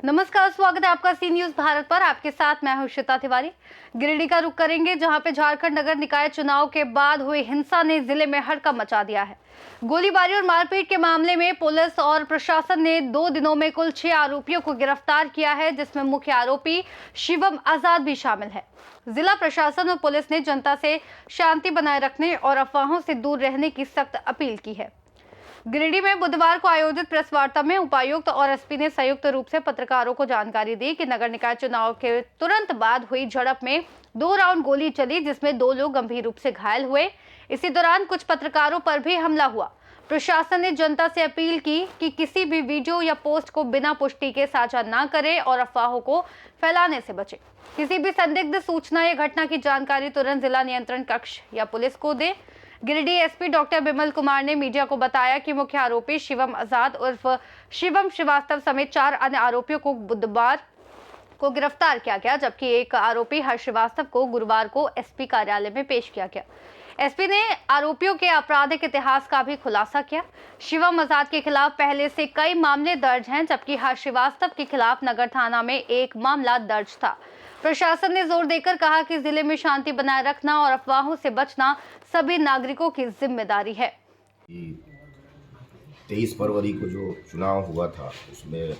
नमस्कार, स्वागत है आपका सी न्यूज भारत पर। आपके साथ मैं हूं श्वेता तिवारी। गिरिडीह का रुख करेंगे, जहां पे झारखंड नगर निकाय चुनाव के बाद हुई हिंसा ने जिले में हड़कंप मचा दिया है। गोलीबारी और मारपीट के मामले में पुलिस और प्रशासन ने 2 दिनों में कुल 6 आरोपियों को गिरफ्तार किया है, जिसमें मुख्य आरोपी शिवम आजाद भी शामिल है। जिला प्रशासन और पुलिस ने जनता से शांति बनाए रखने और अफवाहों से दूर रहने की सख्त अपील की है। गिरिडीह में बुधवार को आयोजित प्रेस वार्ता में उपायुक्त और एसपी ने संयुक्त रूप से पत्रकारों को जानकारी दी कि नगर निकाय चुनाव के तुरंत बाद हुई झड़प में 2 राउंड गोली चली, जिसमें 2 लोग गंभीर रूप से घायल हुए। इसी दौरान कुछ पत्रकारों पर भी हमला हुआ। प्रशासन ने जनता से अपील की कि किसी भी वीडियो या पोस्ट को बिना पुष्टि के साझा न करें और अफवाहों को फैलाने से बचें। किसी भी संदिग्ध सूचना या घटना की जानकारी तुरंत जिला नियंत्रण कक्ष या पुलिस को दें। गिरिडीह एसपी डॉक्टर बिमल कुमार ने मीडिया को बताया कि मुख्य आरोपी शिवम आजाद उर्फ शिवम श्रीवास्तव समेत 4 अन्य आरोपियों को बुधवार को गिरफ्तार किया गया, जबकि एक आरोपी हर्ष श्रीवास्तव को गुरुवार को एसपी कार्यालय में पेश किया गया। एसपी ने आरोपियों के आपराधिक इतिहास का भी खुलासा किया। शिवम आजाद के खिलाफ पहले से कई मामले दर्ज हैं, जबकि हर्ष श्रीवास्तव के खिलाफ नगर थाना में एक मामला दर्ज था। प्रशासन ने जोर देकर कहा कि जिले में शांति बनाए रखना और अफवाहों से बचना सभी नागरिकों की जिम्मेदारी है। 23 फरवरी को जो चुनाव हुआ था, उसमें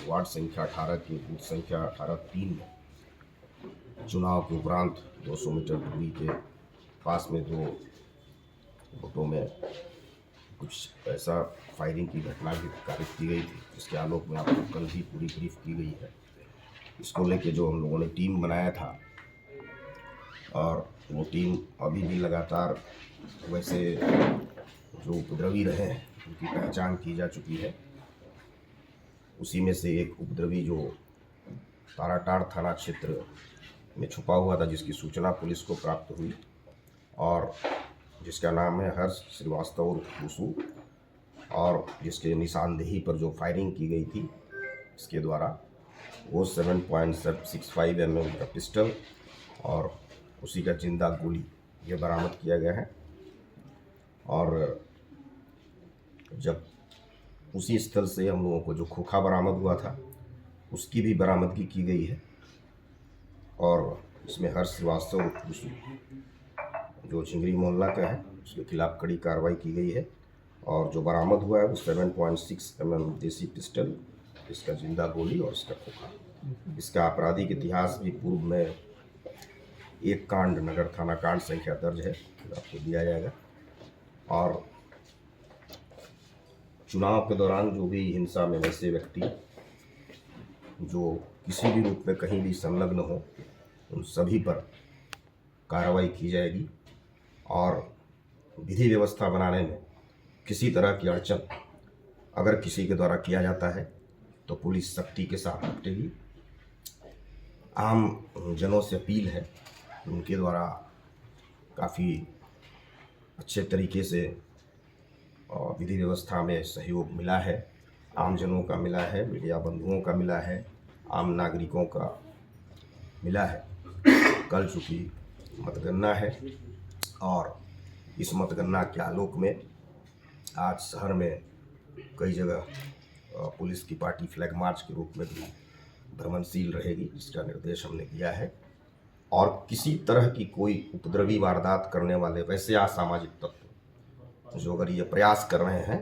वार्ड संख्या 18 की बूथ संख्या 18-3 में चुनाव के उपरांत 200 मीटर दूरी के पास में 2 वोटों में कुछ ऐसा फायरिंग की घटना भी कारित की गई थी, जिसके आलोक में आपको कल भी पूरी ब्रीफ की गई है। इसको लेके जो हम लोगों ने टीम बनाया था, और वो टीम अभी भी लगातार वैसे जो उपद्रवी रहे हैं उनकी पहचान की जा चुकी है। उसी में से एक उपद्रवी जो ताराटाड़ थाना क्षेत्र में छुपा हुआ था, जिसकी सूचना पुलिस को प्राप्त हुई और जिसका नाम है हर्ष श्रीवास्तव उर्फ, और जिसके निशानदेही पर जो फायरिंग की गई थी, इसके द्वारा वो 7.65 mm का पिस्टल और उसी का जिंदा गोली ये बरामद किया गया है। और जब उसी स्थल से हम लोगों को जो खोखा बरामद हुआ था, उसकी भी बरामदगी की गई है। और इसमें हर्ष श्रीवास्तव जो चिंगरी मोहल्ला का है, उसके खिलाफ कड़ी कार्रवाई की गई है। और जो बरामद हुआ है वो 7.6 mm देसी पिस्टल, इसका जिंदा गोली और इसका खोखा। इसका आपराधिक इतिहास भी पूर्व में एक कांड नगर थाना कांड संख्या दर्ज है, आपको दिया जाएगा। और चुनाव के दौरान जो भी हिंसा में वैसे व्यक्ति जो किसी भी रूप में कहीं भी संलग्न हो, उन सभी पर कार्रवाई की जाएगी। और विधि व्यवस्था बनाने में किसी तरह की अड़चन अगर किसी के द्वारा किया जाता है तो पुलिस सख्ती के साथ निपटेगी। आम जनों से अपील है, उनके द्वारा काफ़ी अच्छे तरीके से विधि व्यवस्था में सहयोग मिला है, आम जनों का मिला है, मीडिया बंधुओं का मिला है, आम नागरिकों का मिला है। कल चूँकि मतगणना है और इस मतगणना के आलोक में आज शहर में कई जगह पुलिस की पार्टी फ्लैग मार्च के रूप में भी भ्रमणशील रहेगी, जिसका निर्देश हमने दिया है। और किसी तरह की कोई उपद्रवी वारदात करने वाले वैसे असामाजिक तत्व जो अगर ये प्रयास कर रहे हैं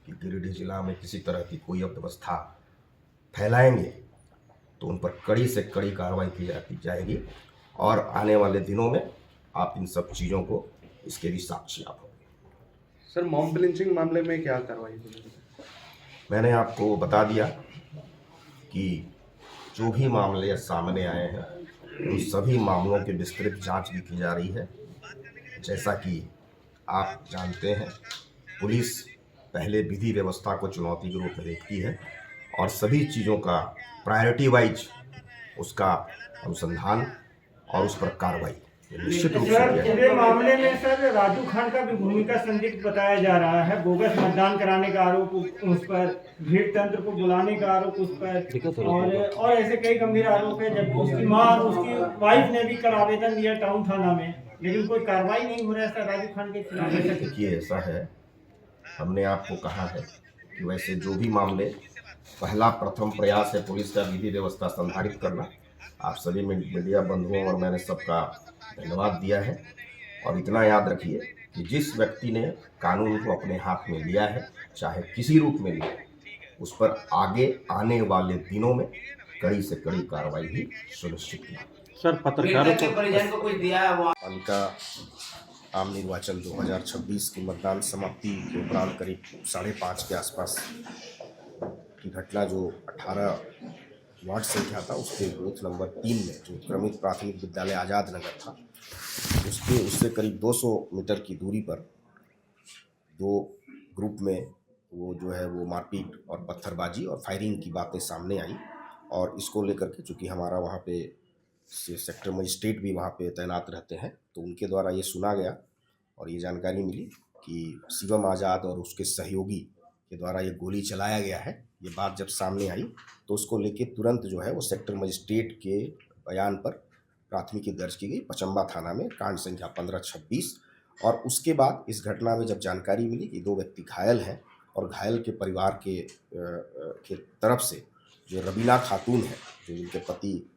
कि गिरिडीह जिला में किसी तरह की कोई अव्यवस्था फैलाएंगे, तो उन पर कड़ी से कड़ी कार्रवाई की जाएगी। और आने वाले दिनों में आप इन सब चीज़ों को, इसके भी साक्षी आप होंगे। सर, मॉब लिंचिंग मामले में क्या कार्रवाई हुई? मैंने आपको बता दिया कि जो भी मामले सामने आए हैं, उन सभी मामलों की विस्तृत जांच भी की जा रही है। जैसा कि आप जानते हैं, पुलिस पहले विधि व्यवस्था को चुनौती के रूप में देखती है और सभी चीज़ों का प्रायोरिटी वाइज उसका अनुसंधान और उस पर कार्रवाई निश्चित रूप से किया जाएगा। पूरे मामले में सर राजू खान का भी भूमिका संदिग्ध बताया जा रहा है। बोगस मतदान कराने का आरोप उस पर, भीड़ तंत्र को बुलाने का आरोप उस पर, और ऐसे कई गंभीर आरोप है। जब उसकी मां और उसकी वाइफ ने भी कल आवेदन दिया टाउन थाना में। लेकिन कोई कार्रवाई नहीं हो रहा है सर राजू खान के खिलाफ। ऐसा क्यों? देखिए, ऐसा है, हमने आपको कहा है कि वैसे जो भी मामले, पहला प्रथम प्रयास है पुलिस का विधि व्यवस्था संधारित करना। आप सभी मीडिया बंधुओं और मैंने सबका धन्यवाद दिया है। और इतना याद रखिए कि जिस व्यक्ति ने कानून को अपने हाथ में लिया है, चाहे किसी रूप में लिया, उस पर आगे आने वाले दिनों में कड़ी से कड़ी कार्रवाई भी सुनिश्चित की। सर पत्रकारों को पालिका आम निर्वाचन 2026 की मतदान समाप्ति के उपरांत करीब 5:30 के आसपास की घटना, जो 18 वार्ड संख्या था उसके बूथ नंबर 3 में, जो क्रमित प्राथमिक विद्यालय आज़ाद नगर था, उससे करीब 200 मीटर की दूरी पर दो ग्रुप में वो जो है वो मारपीट और पत्थरबाजी और फायरिंग की बातें सामने आई। और इसको लेकर के, चूँकि हमारा वहाँ पे सेक्टर मजिस्ट्रेट भी वहाँ पे तैनात रहते हैं, तो उनके द्वारा ये सुना गया और ये जानकारी मिली कि शिवम आज़ाद और उसके सहयोगी के द्वारा ये गोली चलाया गया है। ये बात जब सामने आई तो उसको लेके तुरंत जो है वो सेक्टर मजिस्ट्रेट के बयान पर प्राथमिकी दर्ज की गई पचम्बा थाना में, कांड संख्या 1526। और उसके बाद इस घटना में जब जानकारी मिली कि 2 व्यक्ति घायल हैं और घायल के परिवार के तरफ से जो रबीना खातून है, जो उनके पति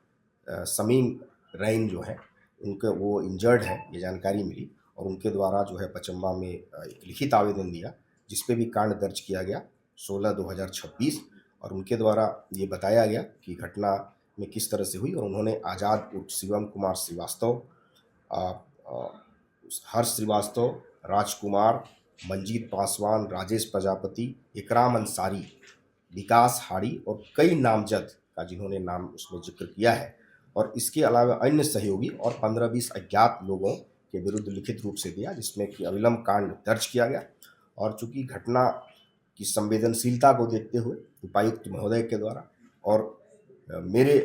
समीम रईन जो है, उनके वो इंजर्ड है, ये जानकारी मिली। और उनके द्वारा जो है पचम्बा में एक लिखित आवेदन दिया, जिस पे भी कांड दर्ज किया गया 16/2026। और उनके द्वारा ये बताया गया कि घटना में किस तरह से हुई। और उन्होंने आज़ाद उर्फ शिवम कुमार श्रीवास्तव, हर्ष श्रीवास्तव, राजकुमार, मंजीत पासवान, राजेश प्रजापति, इकराम अंसारी, विकास हाड़ी और कई नामजद का जिन्होंने नाम उसमें जिक्र किया है, और इसके अलावा अन्य सहयोगी और 15-20 अज्ञात लोगों के विरुद्ध लिखित रूप से दिया, जिसमें कि अविलंब कांड दर्ज किया गया। और चूंकि घटना की संवेदनशीलता को देखते हुए उपायुक्त महोदय के द्वारा और मेरे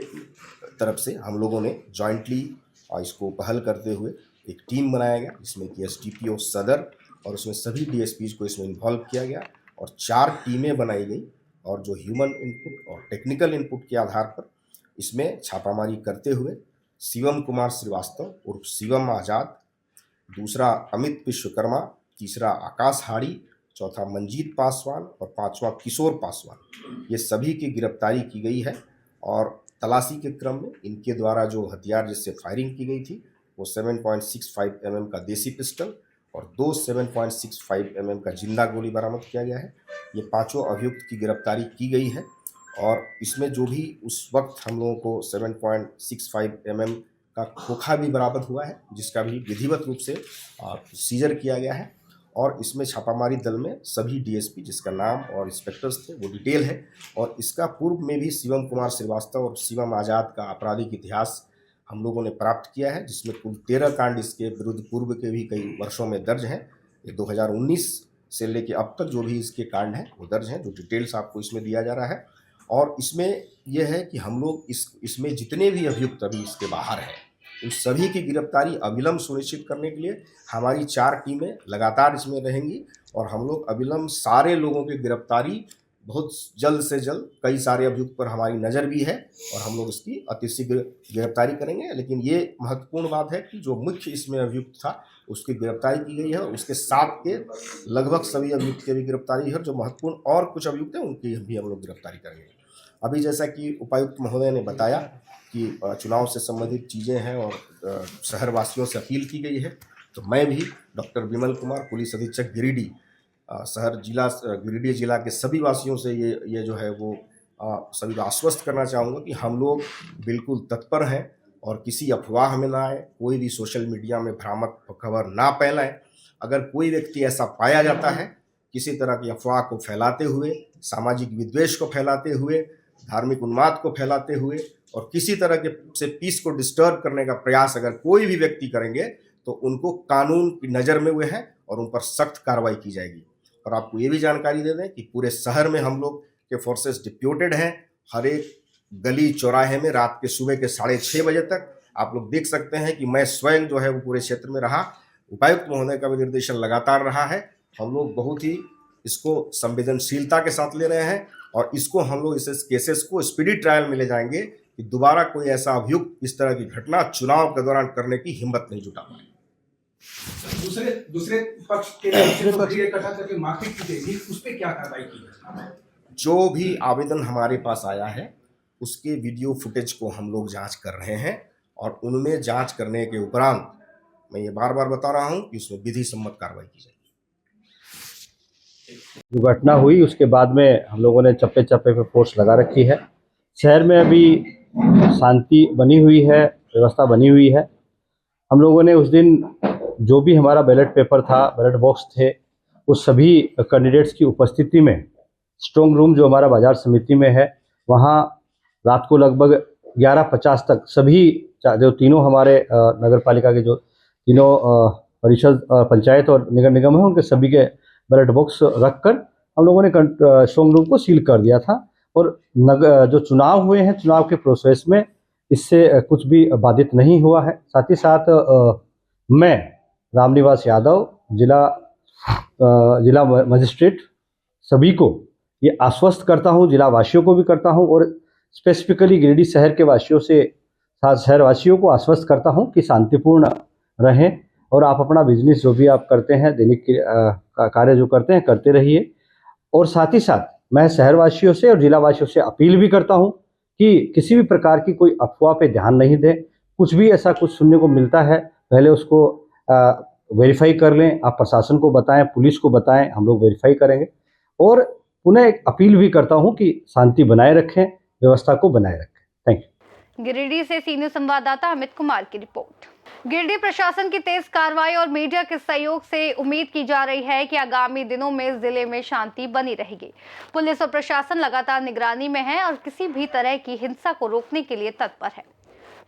तरफ से हम लोगों ने जॉइंटली इसको पहल करते हुए एक टीम बनाया गया, जिसमें कि एसडीपीओ सदर और उसमें सभी डीएसपीज को इसमें इन्वॉल्व किया गया और 4 टीमें बनाई गई। और जो ह्यूमन इनपुट और टेक्निकल इनपुट के आधार पर इसमें छापामारी करते हुए शिवम कुमार श्रीवास्तव उर्फ शिवम आज़ाद, दूसरा अमित विश्वकर्मा, तीसरा आकाश हाड़ी, चौथा मंजीत पासवान और 5वां किशोर पासवान, ये सभी की गिरफ्तारी की गई है। और तलाशी के क्रम में इनके द्वारा जो हथियार जिससे फायरिंग की गई थी वो 7.65 mm का देसी पिस्टल और 2 7.65 mm का जिंदा गोली बरामद किया गया है। ये 5 अभियुक्त की गिरफ्तारी की गई है। और इसमें जो भी उस वक्त हम लोगों को 7.65 mm का खोखा भी बरामद हुआ है, जिसका भी विधिवत रूप से सीजर किया गया है। और इसमें छापामारी दल में सभी डीएसपी जिसका नाम और इंस्पेक्टर्स थे वो डिटेल है। और इसका पूर्व में भी शिवम कुमार श्रीवास्तव और शिवम आज़ाद का आपराधिक इतिहास हम लोगों ने प्राप्त किया है, जिसमें कुल 13 कांड इसके विरुद्ध पूर्व के भी कई वर्षों में दर्ज हैं। ये 2019 से लेके अब तक जो भी इसके कांड हैं वो दर्ज हैं, जो डिटेल्स आपको इसमें दिया जा रहा है। और इसमें यह है कि हम लोग इसमें जितने भी अभियुक्त अभी इसके बाहर हैं, उन सभी की गिरफ्तारी अविलंब सुनिश्चित करने के लिए हमारी 4 टीमें लगातार इसमें रहेंगी। और हम लोग अविलंब सारे लोगों की गिरफ्तारी बहुत जल्द से जल्द, कई सारे अभियुक्त पर हमारी नज़र भी है और हम लोग इसकी अतिशीघ्र गिरफ्तारी करेंगे। लेकिन ये महत्वपूर्ण बात है कि जो मुख्य इसमें अभियुक्त था उसकी गिरफ्तारी की गई है और उसके साथ के लगभग सभी अभियुक्त की भी गिरफ्तारी है। जो महत्वपूर्ण और कुछ अभियुक्त हैं उनकी भी हम लोग गिरफ्तारी करेंगे। अभी जैसा कि उपायुक्त महोदय ने बताया कि चुनाव से संबंधित चीज़ें हैं और शहरवासियों से अपील की गई है, तो मैं भी डॉक्टर विमल कुमार, पुलिस अधीक्षक गिरिडीह, गिरिडीह जिला के सभी वासियों से ये जो है वो सभी को आश्वस्त करना चाहूँगा कि हम लोग बिल्कुल तत्पर हैं और किसी अफवाह में ना आए, कोई भी सोशल मीडिया में भ्रामक खबर ना फैलाएं। अगर कोई व्यक्ति ऐसा पाया जाता है किसी तरह की अफवाह को फैलाते हुए, सामाजिक विद्वेष को फैलाते हुए, धार्मिक उन्माद को फैलाते हुए और किसी तरह के से पीस को डिस्टर्ब करने का प्रयास अगर कोई भी व्यक्ति करेंगे तो उनको कानून की नज़र में हुए हैं और उन पर सख्त कार्रवाई की जाएगी। और आपको ये भी जानकारी दे दें कि पूरे शहर में हम लोग के फोर्सेस डिप्यूटेड हैं। हर एक गली चौराहे में रात के सुबह के 6:30 बजे तक आप लोग देख सकते हैं कि मैं स्वयं जो है वो पूरे क्षेत्र में रहा, उपायुक्त महोदय का भी निर्देशन लगातार रहा है। हम लोग बहुत ही इसको संवेदनशीलता के साथ ले रहे हैं और इसको हम लोग इस केसेस को स्पीडी ट्रायल में ले जाएंगे कि दोबारा कोई ऐसा अभियुक्त इस तरह की घटना चुनाव के दौरान करने की हिम्मत नहीं जुटा पाए। दूसरे दूसरे पक्ष के इकट्ठा करके मारपीट की गई उस पर क्या कार्रवाई की है? जो भी आवेदन हमारे पास आया है उसके वीडियो फुटेज को हम लोग जांच कर रहे हैं और उनमें जांच करने के उपरांत मैं ये बार बार बता रहा हूं कि उसमें विधि सम्मत कार्रवाई की जाएगी। जो घटना हुई उसके बाद में हम लोगों ने चप्पे चप्पे पे फोर्स लगा रखी है। शहर में अभी शांति बनी हुई है, व्यवस्था बनी हुई है। हम लोगों ने उस दिन जो भी हमारा बैलेट पेपर था, बैलेट बॉक्स थे, उस सभी कैंडिडेट्स की उपस्थिति में स्ट्रॉन्ग रूम जो हमारा बाजार समिति में है, वहाँ रात को लगभग 11:50 तक सभी जो तीनों हमारे नगर पालिका के जो तीनों परिषद, पंचायत और नगर निगम है, उनके सभी के बैलेट बॉक्स रखकर हम लोगों ने स्ट्रॉन्ग रूम को सील कर दिया था। और जो चुनाव हुए हैं, चुनाव के प्रोसेस में इससे कुछ भी बाधित नहीं हुआ है। साथ ही साथ मैं रामनिवास यादव, जिला मजिस्ट्रेट, सभी को ये आश्वस्त करता हूँ, जिला वासियों को भी करता हूँ और स्पेसिफिकली गिरिडीह शहर के वासियों से शहर वासियों को आश्वस्त करता हूँ कि शांतिपूर्ण रहें और आप अपना बिजनेस जो भी आप करते हैं, दैनिक कार्य जो करते हैं, करते रहिए। और साथ ही साथ मैं शहरवासियों से और जिलावासियों से अपील भी करता हूं कि किसी भी प्रकार की कोई अफवाह पे ध्यान नहीं दें। कुछ भी ऐसा कुछ सुनने को मिलता है, पहले उसको वेरीफाई कर लें। आप प्रशासन को बताएं, पुलिस को बताएं, हम लोग वेरीफाई करेंगे। और पुनः एक अपील भी करता हूं कि शांति बनाए रखें, व्यवस्था को बनाए रखें। Thank you. गिरिडीह से सीनियर संवाददाता अमित कुमार की रिपोर्ट। गिरिडीह प्रशासन की तेज कार्रवाई और मीडिया के सहयोग से उम्मीद की जा रही है कि आगामी दिनों में जिले में शांति बनी रहेगी। पुलिस और प्रशासन लगातार निगरानी में है और किसी भी तरह की हिंसा को रोकने के लिए तत्पर है।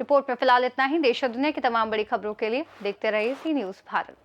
रिपोर्ट में फिलहाल इतना ही। देश और दुनिया की तमाम बड़ी खबरों के लिए देखते रहिए सी न्यूज़ भारत।